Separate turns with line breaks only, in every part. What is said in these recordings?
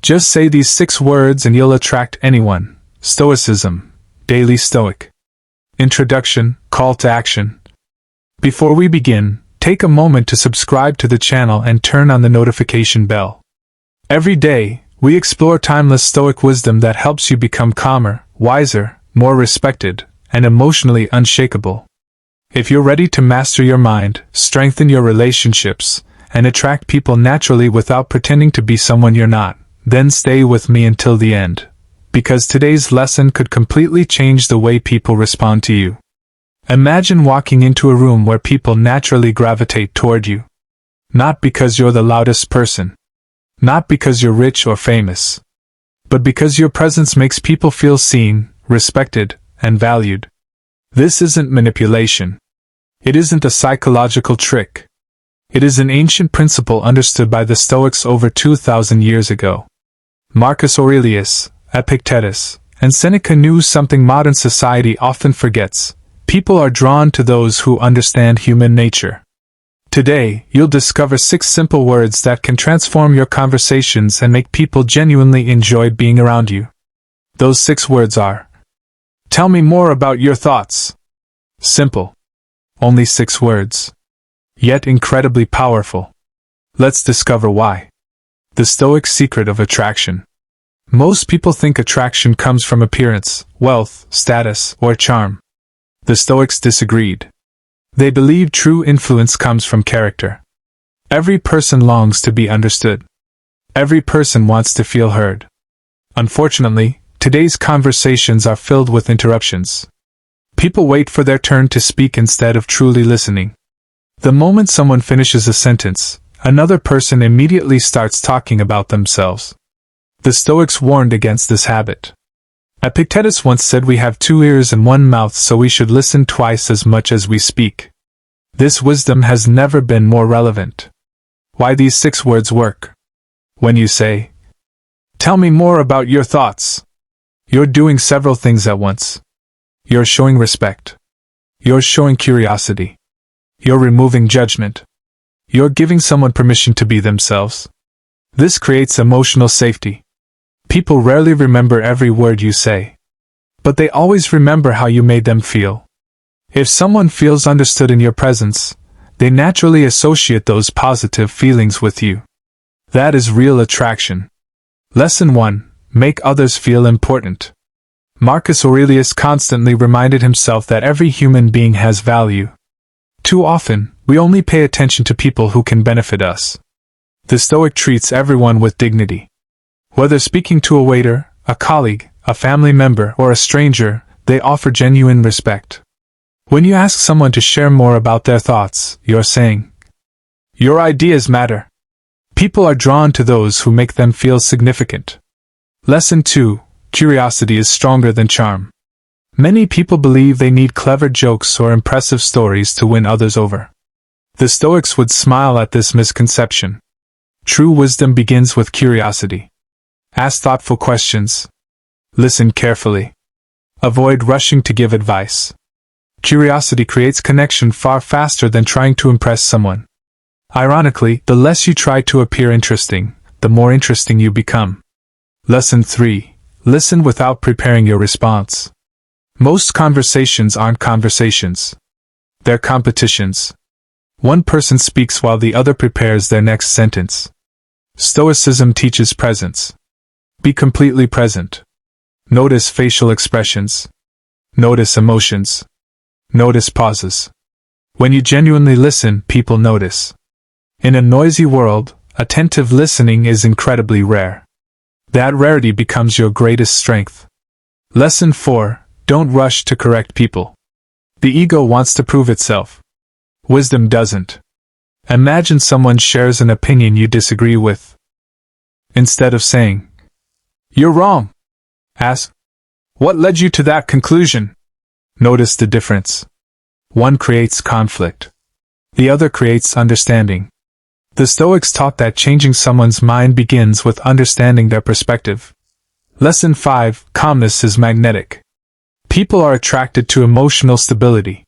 Just say these 6 words and you'll attract anyone. Stoicism, Daily Stoic. Introduction, Call to Action. Before we begin, take a moment to subscribe to the channel and turn on the notification bell. Every day, we explore timeless Stoic wisdom that helps you become calmer, wiser, more respected, and emotionally unshakable. If you're ready to master your mind, strengthen your relationships, and attract people naturally without pretending to be someone you're not, then stay with me until the end, because today's lesson could completely change the way people respond to you. Imagine walking into a room where people naturally gravitate toward you. Not because you're the loudest person. Not because you're rich or famous. But because your presence makes people feel seen, respected, and valued. This isn't manipulation. It isn't a psychological trick. It is an ancient principle understood by the Stoics over 2,000 years ago. Marcus Aurelius, Epictetus, and Seneca knew something modern society often forgets. People are drawn to those who understand human nature. Today, you'll discover 6 simple words that can transform your conversations and make people genuinely enjoy being around you. Those 6 words are: tell me more about your thoughts. Simple. Only 6 words. Yet incredibly powerful. Let's discover why. The Stoic secret of attraction. Most people think attraction comes from appearance, wealth, status, or charm. The Stoics disagreed. They believed true influence comes from character. Every person longs to be understood. Every person wants to feel heard. Unfortunately, today's conversations are filled with interruptions. People wait for their turn to speak instead of truly listening. The moment someone finishes a sentence, another person immediately starts talking about themselves. The Stoics warned against this habit. Epictetus once said we have 2 ears and 1 mouth, so we should listen twice as much as we speak. This wisdom has never been more relevant. Why these 6 words work. When you say, tell me more about your thoughts, you're doing several things at once. You're showing respect. You're showing curiosity. You're removing judgment. You're giving someone permission to be themselves. This creates emotional safety. People rarely remember every word you say. But they always remember how you made them feel. If someone feels understood in your presence, they naturally associate those positive feelings with you. That is real attraction. Lesson 1. Make others feel important. Marcus Aurelius constantly reminded himself that every human being has value. Too often, we only pay attention to people who can benefit us. The Stoic treats everyone with dignity. Whether speaking to a waiter, a colleague, a family member, or a stranger, they offer genuine respect. When you ask someone to share more about their thoughts, you're saying, your ideas matter. People are drawn to those who make them feel significant. Lesson 2. Curiosity is stronger than charm. Many people believe they need clever jokes or impressive stories to win others over. The Stoics would smile at this misconception. True wisdom begins with curiosity. Ask thoughtful questions. Listen carefully. Avoid rushing to give advice. Curiosity creates connection far faster than trying to impress someone. Ironically, the less you try to appear interesting, the more interesting you become. Lesson 3. Listen without preparing your response. Most conversations aren't conversations. They're competitions. One person speaks while the other prepares their next sentence. Stoicism teaches presence. Be completely present. Notice facial expressions. Notice emotions. Notice pauses. When you genuinely listen, people notice. In a noisy world, attentive listening is incredibly rare. That rarity becomes your greatest strength. Lesson 4. Don't rush to correct people. The ego wants to prove itself. Wisdom doesn't. Imagine someone shares an opinion you disagree with. Instead of saying, you're wrong, ask, what led you to that conclusion? Notice the difference. One creates conflict. The other creates understanding. The Stoics taught that changing someone's mind begins with understanding their perspective. Lesson 5. Calmness is magnetic. People are attracted to emotional stability.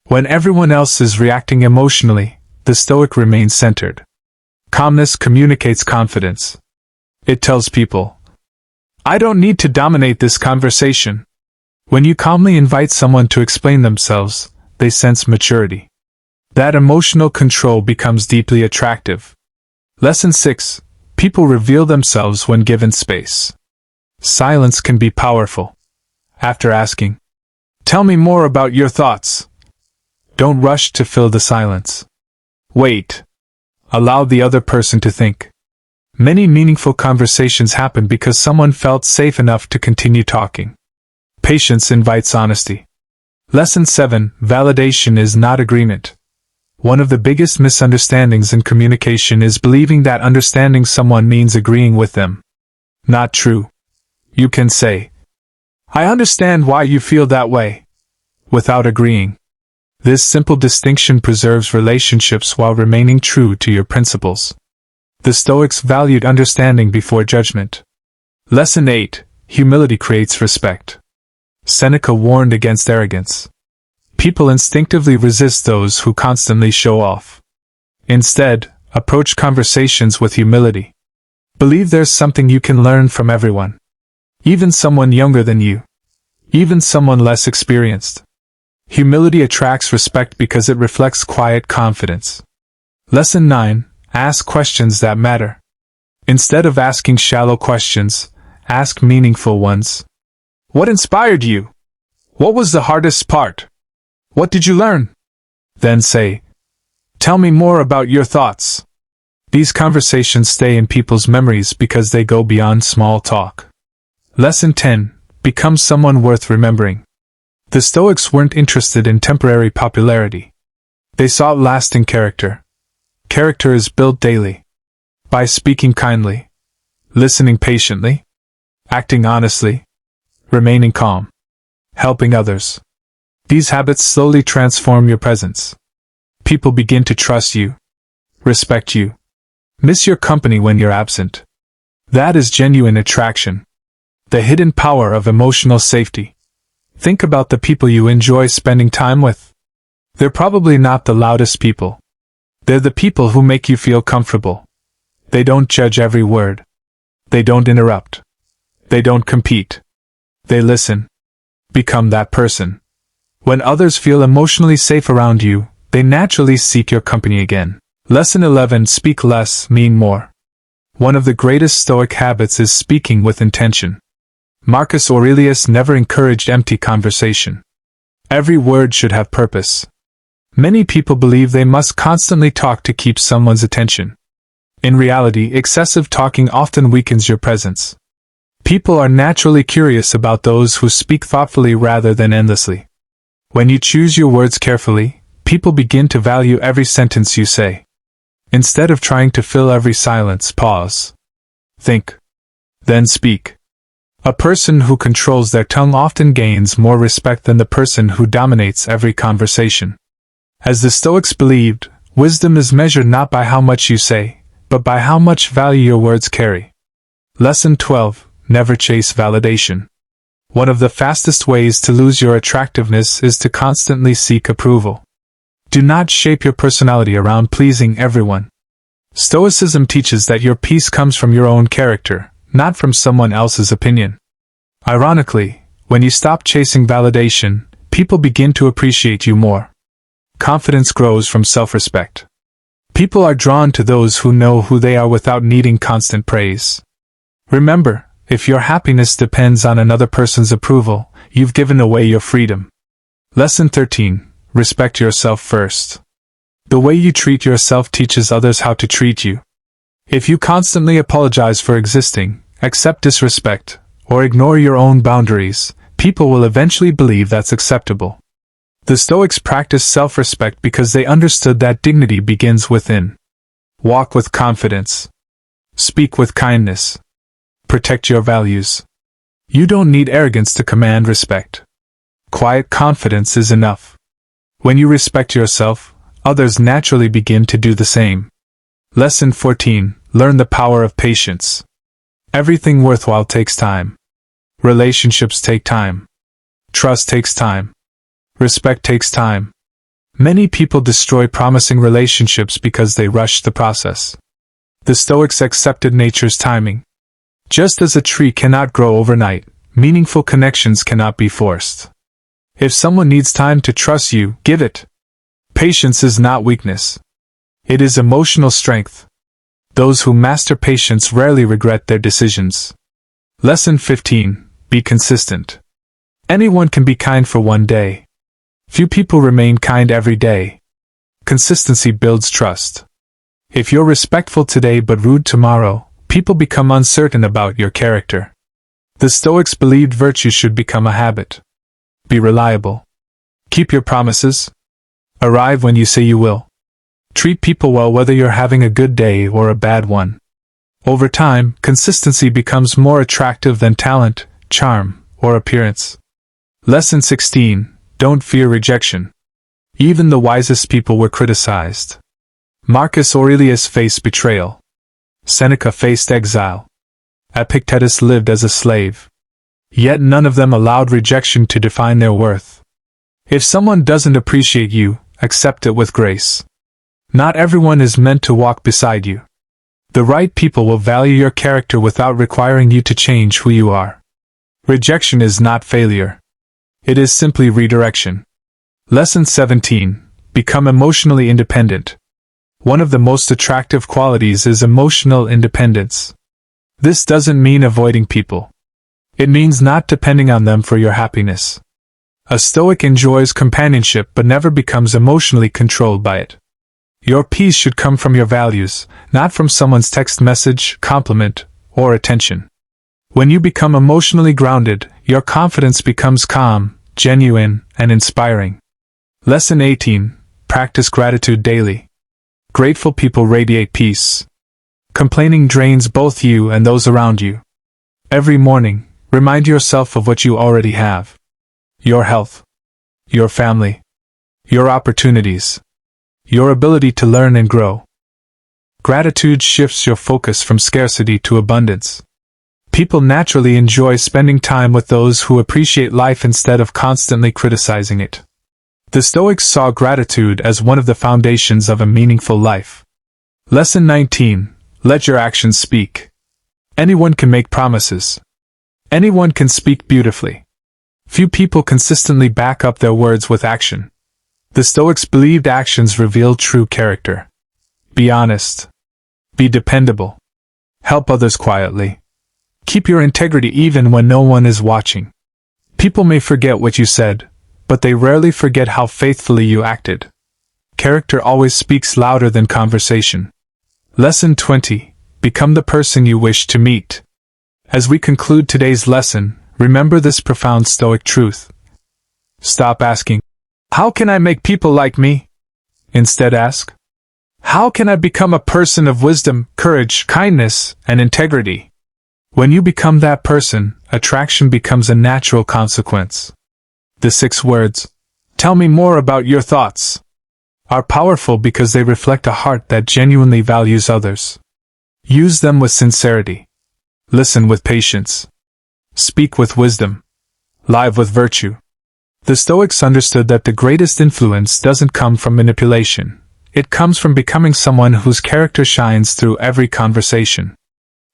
When everyone else is reacting emotionally, the Stoic remains centered. Calmness communicates confidence. It tells people, I don't need to dominate this conversation. When you calmly invite someone to explain themselves, they sense maturity. That emotional control becomes deeply attractive. Lesson 6. People reveal themselves when given space. Silence can be powerful. After asking, tell me more about your thoughts. Don't rush to fill the silence. Wait. Allow the other person to think. Many meaningful conversations happen because someone felt safe enough to continue talking. Patience invites honesty. Lesson 7. Validation is not agreement. One of the biggest misunderstandings in communication is believing that understanding someone means agreeing with them. Not true. You can say, I understand why you feel that way, without agreeing. This simple distinction preserves relationships while remaining true to your principles. The Stoics valued understanding before judgment. Lesson 8. Humility creates respect. Seneca warned against arrogance. People instinctively resist those who constantly show off. Instead, approach conversations with humility. Believe there's something you can learn from everyone. Even someone younger than you. Even someone less experienced. Humility attracts respect because it reflects quiet confidence. Lesson 9. Ask questions that matter. Instead of asking shallow questions, ask meaningful ones. What inspired you? What was the hardest part? What did you learn? Then say, tell me more about your thoughts. These conversations stay in people's memories because they go beyond small talk. Lesson 10. Become someone worth remembering. The Stoics weren't interested in temporary popularity. They sought lasting character. Character is built daily. By speaking kindly, listening patiently, acting honestly, remaining calm, helping others. These habits slowly transform your presence. People begin to trust you, respect you, miss your company when you're absent. That is genuine attraction. The hidden power of emotional safety. Think about the people you enjoy spending time with. They're probably not the loudest people. They're the people who make you feel comfortable. They don't judge every word. They don't interrupt. They don't compete. They listen. Become that person. When others feel emotionally safe around you, they naturally seek your company again. Lesson 11. Speak less, mean more. One of the greatest Stoic habits is speaking with intention. Marcus Aurelius never encouraged empty conversation. Every word should have purpose. Many people believe they must constantly talk to keep someone's attention. In reality, excessive talking often weakens your presence. People are naturally curious about those who speak thoughtfully rather than endlessly. When you choose your words carefully, people begin to value every sentence you say. Instead of trying to fill every silence, pause. Think. Then speak. A person who controls their tongue often gains more respect than the person who dominates every conversation. As the Stoics believed, wisdom is measured not by how much you say, but by how much value your words carry. Lesson 12. Never chase validation. One of the fastest ways to lose your attractiveness is to constantly seek approval. Do not shape your personality around pleasing everyone. Stoicism teaches that your peace comes from your own character, not from someone else's opinion. Ironically, when you stop chasing validation, people begin to appreciate you more. Confidence grows from self-respect. People are drawn to those who know who they are without needing constant praise. Remember, if your happiness depends on another person's approval, you've given away your freedom. Lesson 13. Respect yourself first. The way you treat yourself teaches others how to treat you. If you constantly apologize for existing, accept disrespect, or ignore your own boundaries, people will eventually believe that's acceptable. The Stoics practiced self-respect because they understood that dignity begins within. Walk with confidence. Speak with kindness. Protect your values. You don't need arrogance to command respect. Quiet confidence is enough. When you respect yourself, others naturally begin to do the same. Lesson 14. Learn the power of patience. Everything worthwhile takes time. Relationships take time. Trust takes time. Respect takes time. Many people destroy promising relationships because they rush the process. The Stoics accepted nature's timing. Just as a tree cannot grow overnight, meaningful connections cannot be forced. If someone needs time to trust you, give it. Patience is not weakness. It is emotional strength. Those who master patience rarely regret their decisions. Lesson 15. Be consistent. Anyone can be kind for one day. Few people remain kind every day. Consistency builds trust. If you're respectful today but rude tomorrow, people become uncertain about your character. The Stoics believed virtue should become a habit. Be reliable. Keep your promises. Arrive when you say you will. Treat people well whether you're having a good day or a bad one. Over time, consistency becomes more attractive than talent, charm, or appearance. Lesson 16. Don't fear rejection. Even the wisest people were criticized. Marcus Aurelius faced betrayal. Seneca faced exile. Epictetus lived as a slave. Yet none of them allowed rejection to define their worth. If someone doesn't appreciate you, accept it with grace. Not everyone is meant to walk beside you. The right people will value your character without requiring you to change who you are. Rejection is not failure. It is simply redirection. Lesson 17. Become emotionally independent. One of the most attractive qualities is emotional independence. This doesn't mean avoiding people. It means not depending on them for your happiness. A Stoic enjoys companionship but never becomes emotionally controlled by it. Your peace should come from your values, not from someone's text message, compliment, or attention. When you become emotionally grounded, your confidence becomes calm, genuine, and inspiring. Lesson 18. Practice gratitude daily. Grateful people radiate peace. Complaining drains both you and those around you. Every morning, remind yourself of what you already have. Your health. Your family. Your opportunities. Your ability to learn and grow. Gratitude shifts your focus from scarcity to abundance. People naturally enjoy spending time with those who appreciate life instead of constantly criticizing it. The Stoics saw gratitude as one of the foundations of a meaningful life. Lesson 19. Let your actions speak. Anyone can make promises. Anyone can speak beautifully. Few people consistently back up their words with action. The Stoics believed actions reveal true character. Be honest. Be dependable. Help others quietly. Keep your integrity even when no one is watching. People may forget what you said, but they rarely forget how faithfully you acted. Character always speaks louder than conversation. Lesson 20. Become the person you wish to meet. As we conclude today's lesson, remember this profound Stoic truth. Stop asking, "How can I make people like me?" Instead ask, "How can I become a person of wisdom, courage, kindness, and integrity?" When you become that person, attraction becomes a natural consequence. The 6 words, "Tell me more about your thoughts," are powerful because they reflect a heart that genuinely values others. Use them with sincerity. Listen with patience. Speak with wisdom. Live with virtue. The Stoics understood that the greatest influence doesn't come from manipulation. It comes from becoming someone whose character shines through every conversation.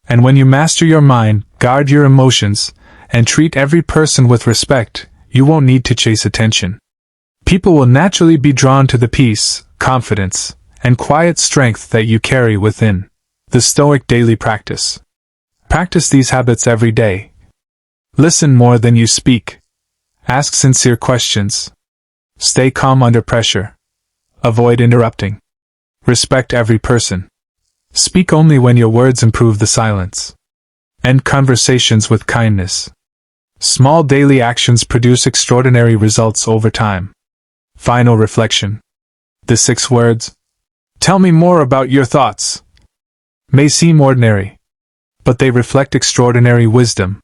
And when you master your mind, guard your emotions, and treat every person with respect, you won't need to chase attention. People will naturally be drawn to the peace, confidence, and quiet strength that you carry within. The Stoic daily practice. Practice these habits every day. Listen more than you speak. Ask sincere questions. Stay calm under pressure. Avoid interrupting. Respect every person. Speak only when your words improve the silence. End conversations with kindness. Small daily actions produce extraordinary results over time. Final reflection. The 6 words, "Tell me more about your thoughts," may seem ordinary, but they reflect extraordinary wisdom.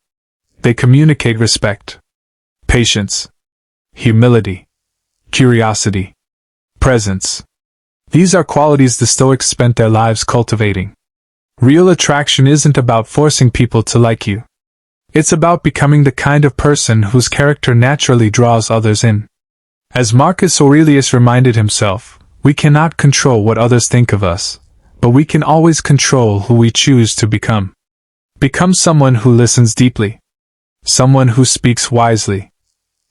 They communicate respect, patience, humility, curiosity, presence. These are qualities the Stoics spent their lives cultivating. Real attraction isn't about forcing people to like you. It's about becoming the kind of person whose character naturally draws others in. As Marcus Aurelius reminded himself, we cannot control what others think of us, but we can always control who we choose to become. Become someone who listens deeply. Someone who speaks wisely.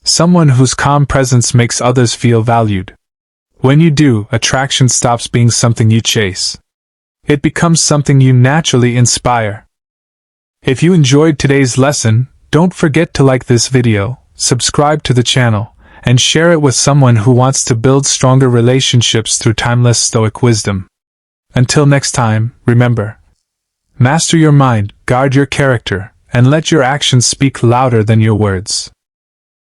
Someone whose calm presence makes others feel valued. When you do, attraction stops being something you chase. It becomes something you naturally inspire. If you enjoyed today's lesson, don't forget to like this video, subscribe to the channel, and share it with someone who wants to build stronger relationships through timeless Stoic wisdom. Until next time, remember, master your mind, guard your character, and let your actions speak louder than your words.